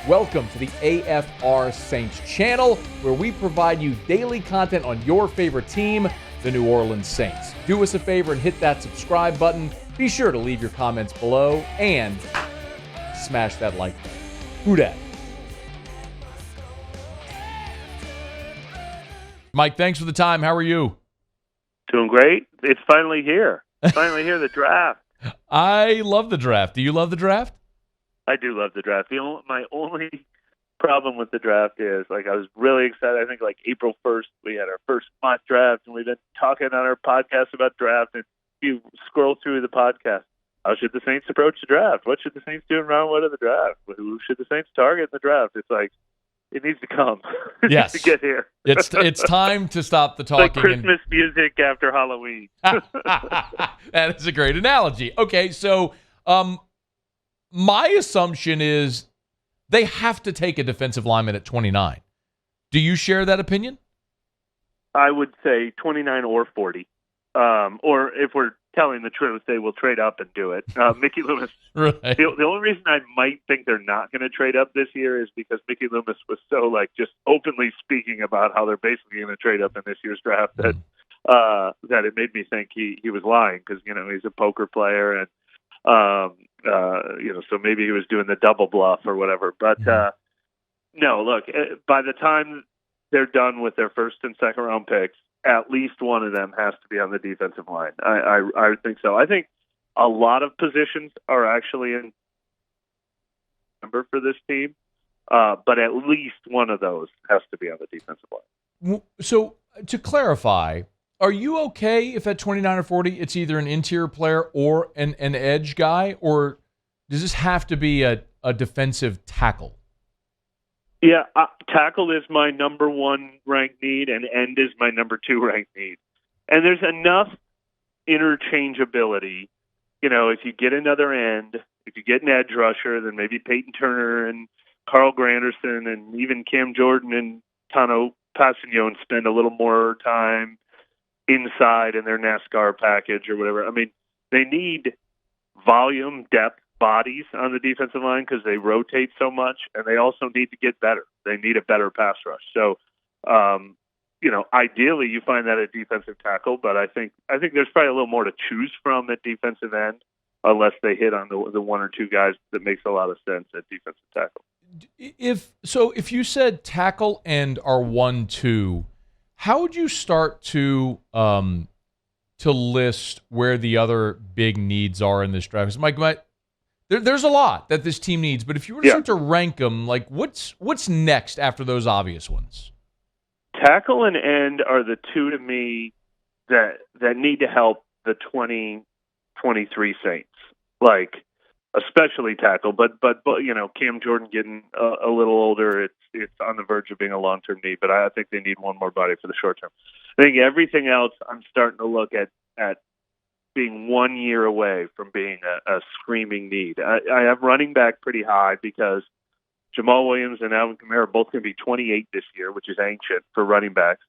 Welcome to the AFR Saints channel, where we provide you daily content on your favorite team, the New Orleans Saints. Do us a favor and hit that subscribe button. Be sure to leave your comments below and smash that like button. Who dat? Mike, thanks for the time. How are you? Doing great. It's finally here. Finally here, the draft. I love the draft. Do you love the draft? I do love the draft. My only problem with the draft is, I was really excited. I think, April 1st, we had our first mock draft, and we've been talking on our podcast about draft. And you scroll through the podcast. How should the Saints approach the draft? What should the Saints do in round one of the draft? Who should the Saints target in the draft? It's like, it needs to come. It yes. needs to get here. It's time to stop the talking. It's like Christmas music after Halloween. That is a great analogy. Okay, so my assumption is they have to take a defensive lineman at 29. Do you share that opinion? I would say 29 or 40. Or if we're telling the truth, they will trade up and do it. Mickey Loomis. Right. The only reason I might think they're not going to trade up this year is because Mickey Loomis was so just openly speaking about how they're basically going to trade up in this year's draft that it made me think he was lying, because he's a poker player, and so maybe he was doing the double bluff or whatever. But no, look, by the time they're done with their first and second round picks, at least one of them has to be on the defensive line. I think so. I think a lot of positions are actually in number for this team, but at least one of those has to be on the defensive line. So to clarify, are you okay if at 29 or 40 it's either an interior player or an edge guy, or does this have to be a defensive tackle? Yeah, tackle is my number one ranked need, and end is my number two ranked need. And there's enough interchangeability. If you get another end, if you get an edge rusher, then maybe Peyton Turner and Carl Granderson and even Cam Jordan and Tano Passignon spend a little more time inside in their NASCAR package or whatever. I mean, they need volume, depth, bodies on the defensive line because they rotate so much, and they also need to get better. They need a better pass rush. So, ideally you find that at defensive tackle, but I think there's probably a little more to choose from at defensive end, unless they hit on the one or two guys that makes a lot of sense at defensive tackle. If you said tackle end are 1-2, how would you start to list where the other big needs are in this draft? Mike, there's a lot that this team needs, but if you were to start to rank them, what's next after those obvious ones? Tackle and end are the two to me that need to help the 2023 Saints, especially tackle. But Cam Jordan getting a little older, it's on the verge of being a long-term need. But I think they need one more body for the short term. I think everything else, I'm starting to look at being 1 year away from being a screaming need. I have running back pretty high because Jamal Williams and Alvin Kamara are both going to be 28 this year, which is ancient for running backs.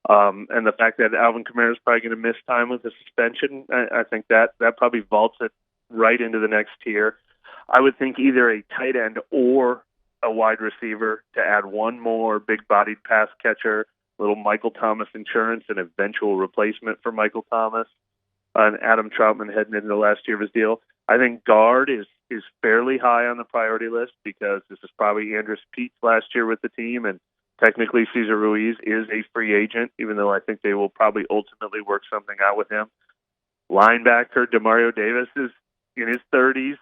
And the fact that Alvin Kamara is probably going to miss time with the suspension, I think that probably vaults it right into the next tier. I would think either a tight end or a wide receiver to add one more big-bodied pass catcher, little Michael Thomas insurance, an eventual replacement for Michael Thomas, and Adam Troutman heading into the last year of his deal. I think guard is fairly high on the priority list because this is probably Andrus Pete's last year with the team, and technically Cesar Ruiz is a free agent, even though I think they will probably ultimately work something out with him. Linebacker Demario Davis is in his 30s.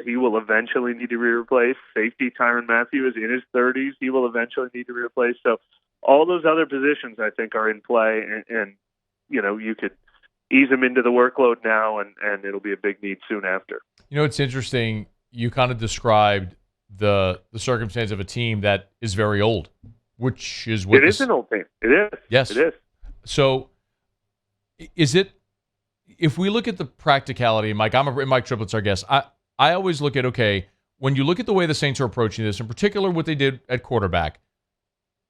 He will eventually need to be replaced. Safety Tyrann Mathieu is in his 30s. He will eventually need to be replaced. So all those other positions I think are in play, and you could ease them into the workload now, and it'll be a big need soon after. It's interesting. You kind of described the circumstance of a team that is very old, which is what it is an old team. It is. Yes, it is. So, is it? If we look at the practicality, Mike, Mike Triplett's our guest. I always look at, okay, when you look at the way the Saints are approaching this, in particular what they did at quarterback,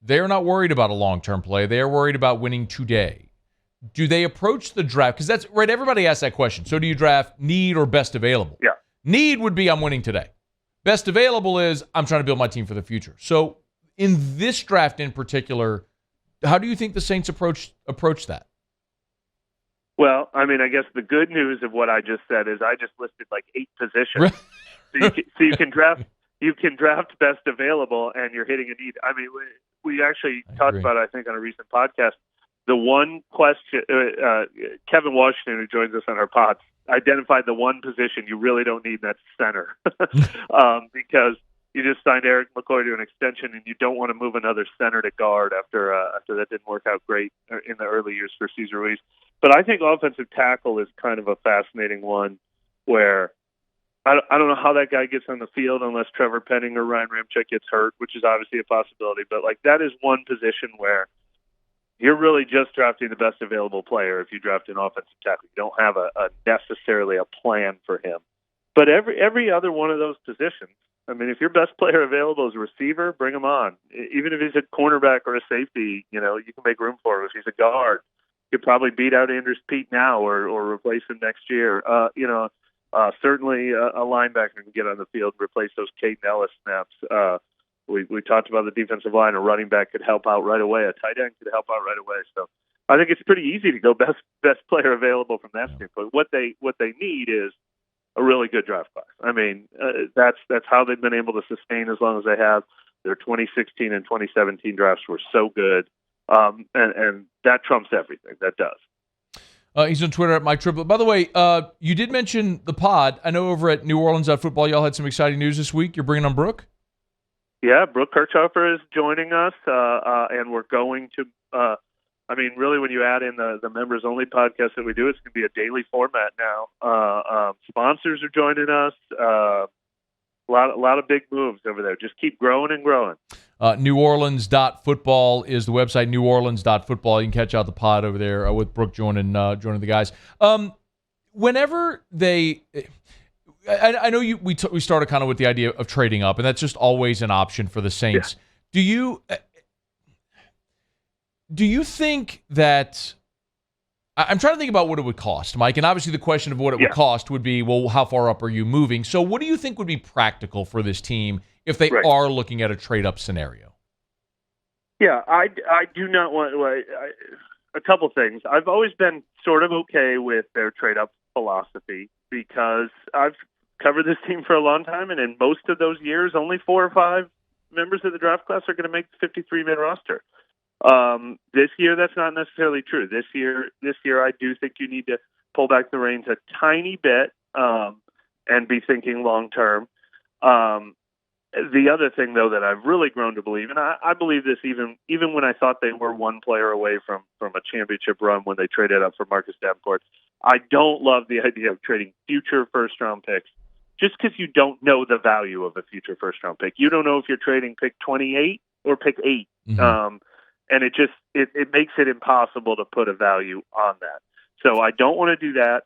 they are not worried about a long-term play. They are worried about winning today. Do they approach the draft? Because that's right. Everybody asks that question. So do you draft need or best available? Yeah. Need would be I'm winning today. Best available is I'm trying to build my team for the future. So in this draft in particular, how do you think the Saints approach that? Well, I mean, I guess the good news of what I just said is I just listed like 8 positions. So you can draft best available, and you're hitting a need. I mean, we actually talked about it, I think, on a recent podcast. The one question, Kevin Washington, who joins us on our pod, identified the one position you really don't need, and that's center, because you just signed Eric McCoy to an extension, and you don't want to move another center to guard after that didn't work out great in the early years for Cesar Ruiz. But I think offensive tackle is kind of a fascinating one, where I don't know how that guy gets on the field unless Trevor Penning or Ryan Ramczyk gets hurt, which is obviously a possibility. But like that is one position where you're really just drafting the best available player if you draft an offensive tackle. You don't have necessarily a plan for him. But every other one of those positions, I mean, if your best player available is a receiver, bring him on. Even if he's a cornerback or a safety, you can make room for him. If he's a guard, you could probably beat out Andrews Pete now or replace him next year. Certainly a linebacker can get on the field and replace those Caden Ellis snaps. We talked about the defensive line. A running back could help out right away. A tight end could help out right away. So I think it's pretty easy to go best player available from that standpoint. What they need is a really good draft class. I mean, that's how they've been able to sustain as long as they have. Their 2016 and 2017 drafts were so good, and that trumps everything. That does. He's on Twitter at Mike Triplett. By the way, you did mention the pod. I know over at neworleans.football, y'all had some exciting news this week. You're bringing on Brooke? Yeah, Brooke Kirchhofer is joining us, and we're going to really, when you add in the members-only podcast that we do, it's going to be a daily format now. Sponsors are joining us. A lot of big moves over there. Just keep growing and growing. neworleans.football is the website, neworleans.football. You can catch out the pod over there with Brooke joining the guys. Whenever they... I know we started kind of with the idea of trading up, and that's just always an option for the Saints. Yeah. Do you think that... I'm trying to think about what it would cost, Mike, and obviously the question of what it would cost would be, well, how far up are you moving? So what do you think would be practical for this team if they are looking at a trade-up scenario? Yeah, I do not want... a couple things. I've always been sort of okay with their trade-up philosophy because I've covered this team for a long time, and in most of those years, only 4 or 5 members of the draft class are going to make the 53-man roster. This year, that's not necessarily true. This year, I do think you need to pull back the reins a tiny bit and be thinking long term. The other thing, though, that I've really grown to believe, and I believe this even when I thought they were one player away from a championship run when they traded up for Marcus Davenport, I don't love the idea of trading future first-round picks just because you don't know the value of a future first-round pick. You don't know if you're trading pick 28 or pick 8. Mm-hmm. And it makes it impossible to put a value on that. So I don't want to do that,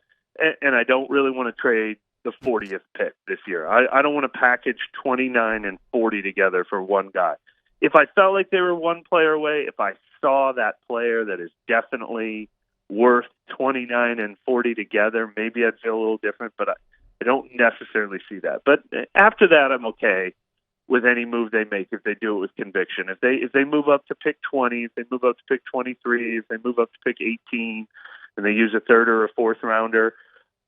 and I don't really want to trade the 40th pick this year. I don't want to package 29 and 40 together for one guy. If I felt like they were one player away, if I saw that player that is definitely worth 29 and 40 together, maybe I'd feel a little different, but I don't necessarily see that. But after that, I'm okay with any move they make if they do it with conviction. If they move up to pick 20, if they move up to pick 23, if they move up to pick 18, and they use a third or a fourth rounder,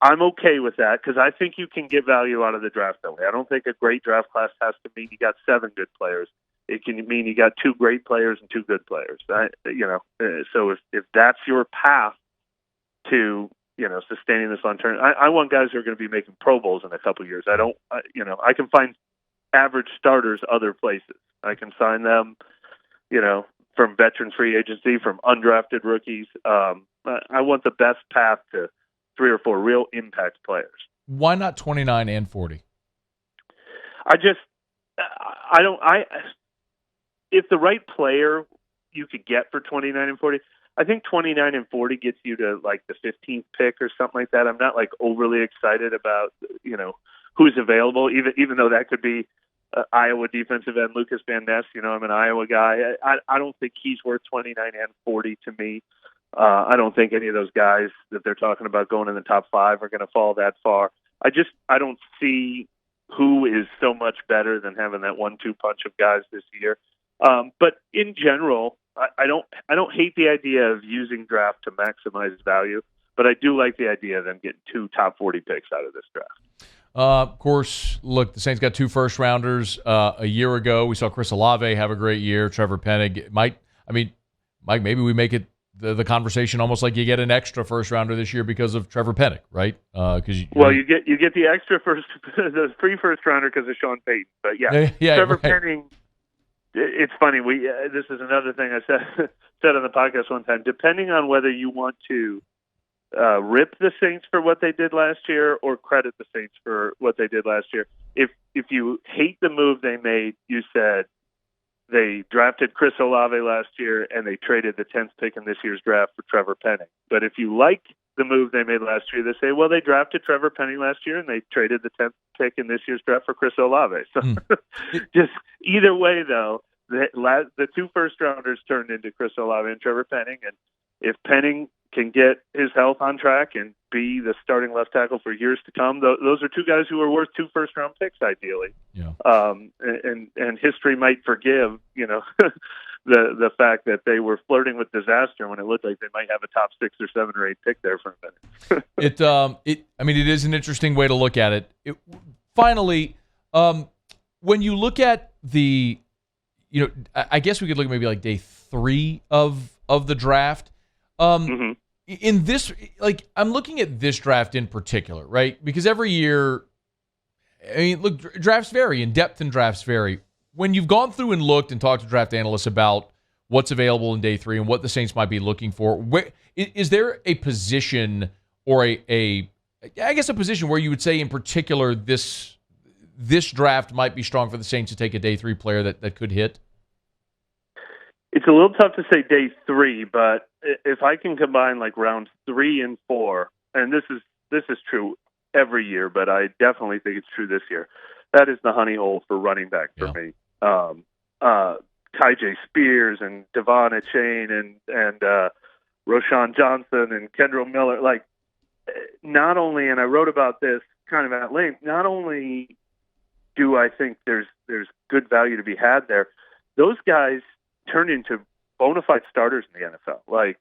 I'm okay with that because I think you can get value out of the draft that way. I don't think a great draft class has to mean you got 7 good players. It can mean you got 2 great players and 2 good players. So if that's your path to sustaining this long term, I want guys who are going to be making Pro Bowls in a couple of years. I can find average starters other places. I can sign them, from veteran free agency, from undrafted rookies. I want the best path to 3 or 4 real impact players. Why not 29 and 40? If the right player you could get for 29 and 40, I think 29 and 40 gets you to like the 15th pick or something like that. I'm not like overly excited about, who's available, even though that could be Iowa defensive end Lucas Van Ness. I'm an Iowa guy. I don't think he's worth 29 and 40 to me. I don't think any of those guys that they're talking about going in the top 5 are going to fall that far. I don't see who is so much better than having that 1-2 punch of guys this year. But in general, I don't hate the idea of using draft to maximize value, but I do like the idea of them getting 2 top 40 picks out of this draft. Of course, look, the Saints got 2 first-rounders a year ago. We saw Chris Olave have a great year. Trevor Penning Mike, maybe we make it the conversation almost like you get an extra first-rounder this year because of Trevor Penning, right? You get the extra the free first-rounder because of Sean Payton. But Trevor Penning. It's funny. This is another thing I said on the podcast one time. Depending on whether you want to rip the Saints for what they did last year or credit the Saints for what they did last year. If you hate the move they made, you said they drafted Chris Olave last year and they traded the 10th pick in this year's draft for Trevor Penning. But if you like the move they made last year, they say, well, they drafted Trevor Penning last year and they traded the 10th pick in this year's draft for Chris Olave. So just either way, though, the 2 first-rounders turned into Chris Olave and Trevor Penning. And if Penning can get his health on track and be the starting left tackle for years to come, those are 2 guys who are worth 2 first-round picks, ideally. Yeah. And history might forgive, the fact that they were flirting with disaster when it looked like they might have a top 6 or 7 or 8 pick there for a minute. It is an interesting way to look at it. Finally, when you look at the, I guess we could look at maybe like day 3 of the draft. In this, I'm looking at this draft in particular, right? Because every year, look, drafts vary and depth in drafts vary. When you've gone through and looked and talked to draft analysts about what's available in day 3 and what the Saints might be looking for, is there a position or a position where you would say in particular this draft might be strong for the Saints to take a day 3 player that could hit? It's a little tough to say day 3, but if I can combine like rounds 3 and 4, and this is true every year, but I definitely think it's true this year. That is the honey hole for running back for me. Ty J. Spears and Devon Achane and Roshan Johnson and Kendall Miller. Like, not only, and I wrote about this kind of at length, not only do I think there's good value to be had there, those guys turn into bona fide starters in the NFL. Like,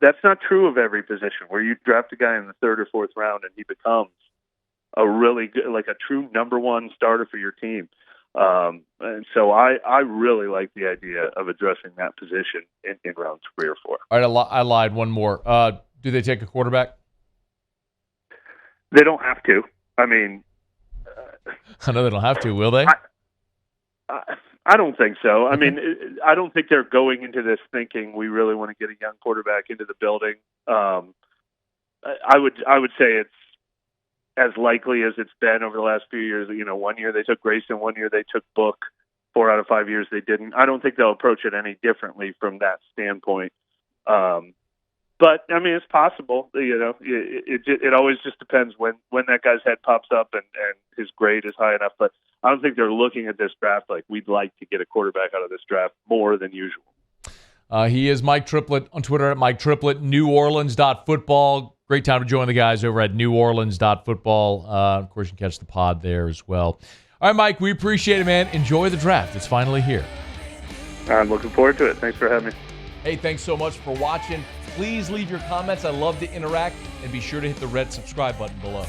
that's not true of every position where you draft a guy in the 3rd or 4th round and he becomes a really good, like a true number 1 starter for your team. And so I really like the idea of addressing that position in rounds 3 or 4. All right, I lied. One more. Do they take a quarterback? They don't have to. I mean, I know they don't have to. Will they? I don't think so. I mean, I don't think they're going into this thinking we really want to get a young quarterback into the building. I would say it's as likely as it's been over the last few years. 1 year they took Grayson, 1 year they took Book, 4 out of 5 years they didn't. I don't think they'll approach it any differently from that standpoint. But I mean, it's possible. It always just depends when that guy's head pops up and his grade is high enough. But I don't think they're looking at this draft like we'd like to get a quarterback out of this draft more than usual. He is Mike Triplett on Twitter at Mike Triplett, neworleans.football. Great time to join the guys over at neworleans.football. Of course, you can catch the pod there as well. All right, Mike, we appreciate it, man. Enjoy the draft. It's finally here. I'm looking forward to it. Thanks for having me. Hey, thanks so much for watching. Please leave your comments. I love to interact. And be sure to hit the red subscribe button below.